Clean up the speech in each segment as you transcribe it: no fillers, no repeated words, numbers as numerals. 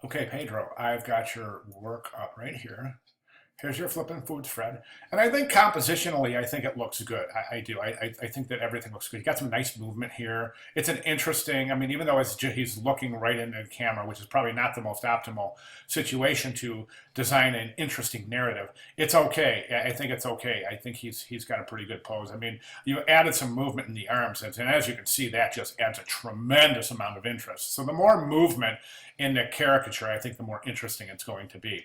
Okay, Pedro, I've got your work up right here. Here's your flipping foods, Fred. And I think compositionally, I think it looks good. I do. I think that everything looks good. You got some nice movement here. It's an interesting, I mean, even though he's looking right into the camera, which is probably not the most optimal situation to design an interesting narrative, it's okay. I think it's okay. I think he's got a pretty good pose. I mean, you added some movement in the arms, and as you can see, that just adds a tremendous amount of interest. So the more movement in the caricature, I think the more interesting it's going to be.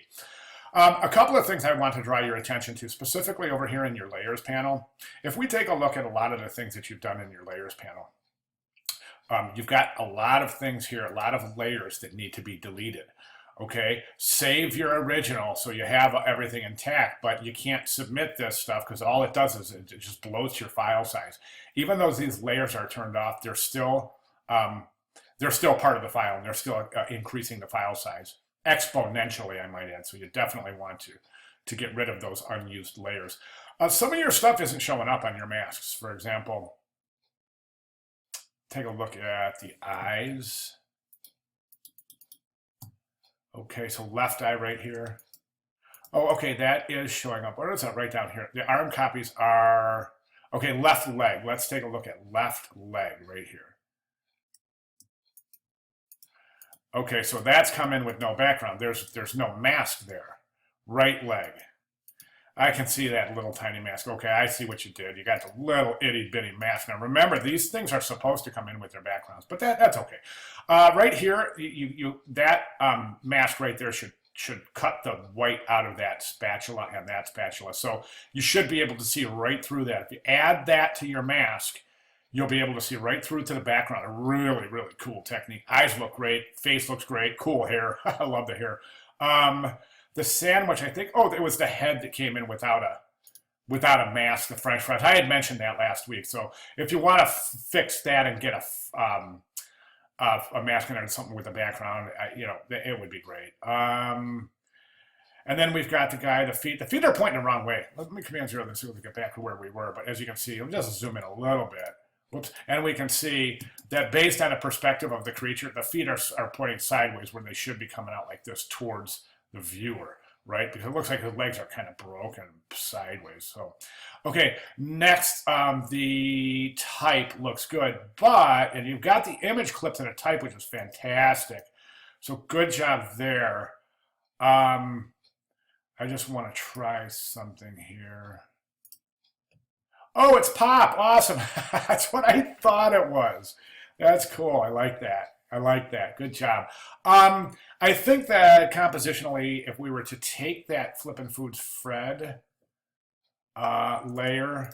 A couple of things I want to draw your attention to, specifically over here in your layers panel. If we take a look at a lot of the things that you've done in your layers panel, you've got a lot of things here, a lot of layers that need to be deleted. Okay, save your original so you have everything intact, but you can't submit this stuff because all it does is it just bloats your file size. Even though these layers are turned off, they're still part of the file and they're still increasing the file size exponentially, I might add. So you definitely want to get rid of those unused layers. Some of your stuff isn't showing up on your masks. For example, take a look at the eyes. Okay, so left eye right here. Oh, okay, that is showing up. What is that right down here? The arm copies are, okay, left leg. Let's take a look at left leg right here. Okay, so that's come in with no background. There's no mask there. Right leg. I can see that little tiny mask. Okay, I see what you did. You got the little itty bitty mask. Now remember, these things are supposed to come in with their backgrounds, but that's okay. Right here, that mask right there should cut the white out of that spatula and that spatula. So you should be able to see right through that. If you add that to your mask, you'll be able to see right through to the background. A really, really cool technique. Eyes look great. Face looks great. Cool hair. I love the hair. The sandwich, I think, oh, it was the head that came in without a mask, the French fries. I had mentioned that last week. So if you want to fix that and get a mask in there, something with a background, it would be great. And then we've got the guy, the feet. The feet are pointing the wrong way. Let me Command 0 and see if we get back to where we were. But as you can see, let me just zoom in a little bit. Whoops. And we can see that based on the perspective of the creature, the feet are pointing sideways where they should be coming out like this towards the viewer, right? Because it looks like his legs are kind of broken sideways. So, okay, next, the type looks good, and you've got the image clipped in a type, which is fantastic. So good job there. I just want to try something here. Oh, it's pop. Awesome. That's what I thought it was. That's cool. I like that. I like that. Good job. I think that compositionally, if we were to take that Flippin' Foods Fred layer,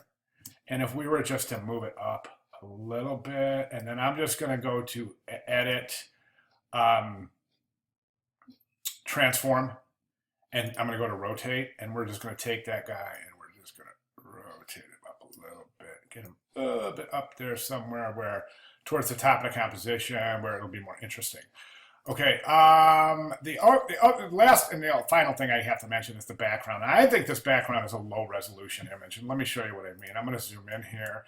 and if we were just to move it up a little bit, and then I'm just going to go to edit, transform, and I'm going to go to rotate, and we're just going to take that guy, and we're just going to rotate him up a little bit, get him a little bit up there somewhere where towards the top of the composition where it'll be more interesting. Okay, the last and the final thing I have to mention is the background. I think this background is a low resolution image, and let me show you what I mean. I'm going to zoom in here,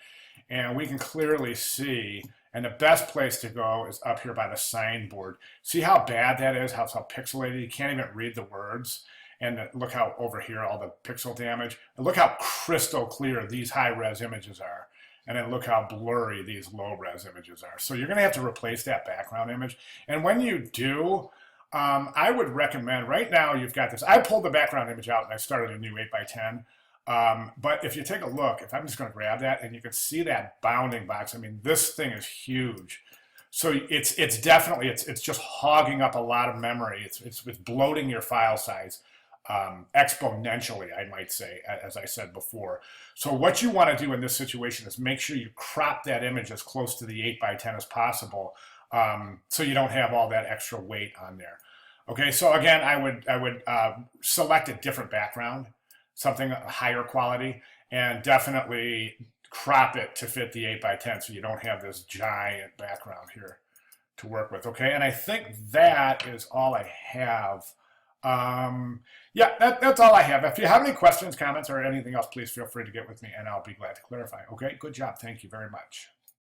and we can clearly see, and the best place to go is up here by the signboard. See how bad that is, how pixelated, you can't even read the words. And look how over here, all the pixel damage. And look how crystal clear these high-res images are. And then look how blurry these low-res images are. So you're going to have to replace that background image. And when you do, I would recommend, right now you've got this. I pulled the background image out and I started a new 8x10. But if you take a look, if I'm just going to grab that, and you can see that bounding box. I mean, this thing is huge. So it's definitely, it's just hogging up a lot of memory. It's bloating your file size exponentially, I might say, as I said before. So what you want to do in this situation is make sure you crop that image as close to the 8x10 as possible, so you don't have all that extra weight on there. Okay, so again, I would select a different background, something higher quality, and definitely crop it to fit the 8x10 so you don't have this giant background here to work with. Okay, and I think that is all I have. Yeah, that's all I have. If you have any questions, comments, or anything else, please feel free to get with me and I'll be glad to clarify. Okay, good job. Thank you very much.